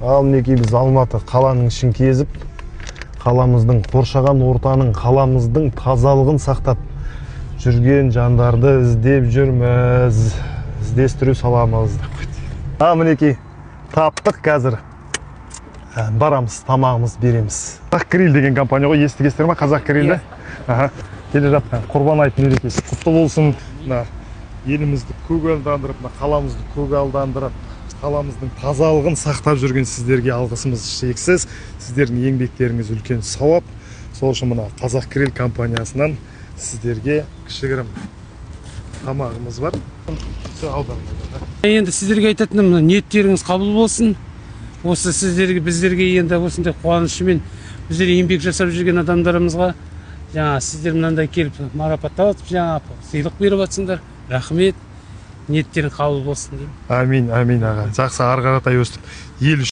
Ал мінекей біз Алматы қаланың ішін кезіп, қаламыздың қоршаған ортаның, қаламыздың тазалығын сақтап жүрген жандарды іздеп жүрміз. Іздестіру саламыз. Ал мінекей таптық қазір. Барамыз, тамағымыз береміз. Қазақ Гриль деген компания ғой, естігесіздер ме? Қазақ Грильді. Келе жатқан Құрбан айт мерекесі құтты болсын. Елімізді көгалдандырып, қаламызды көгалдандырып, қаламыздың тазалығын сақтап жүрген сіздерге алғысымыз шексіз. Сіздердің еңбектеріңіз үлкен сауап. Сол үшін мына Қазақ Гриль компаниясынан сіздерге кішігірім тамағымыз бар. Енді сіздерге айтатыным, ниеттеріңіз қабыл болсын. Осы сіздерге, біздерге енді осындай қуанышымен біздер еңбек жасап жүрген адамдарымызға сіздер мынандай келіп марапаттап, сыйлық беріп жатсыңдар. Рахмет. Ниеттерің қабыл болсын деймін. Амин, амин аға. Жақсы ары қаратай өстіп ел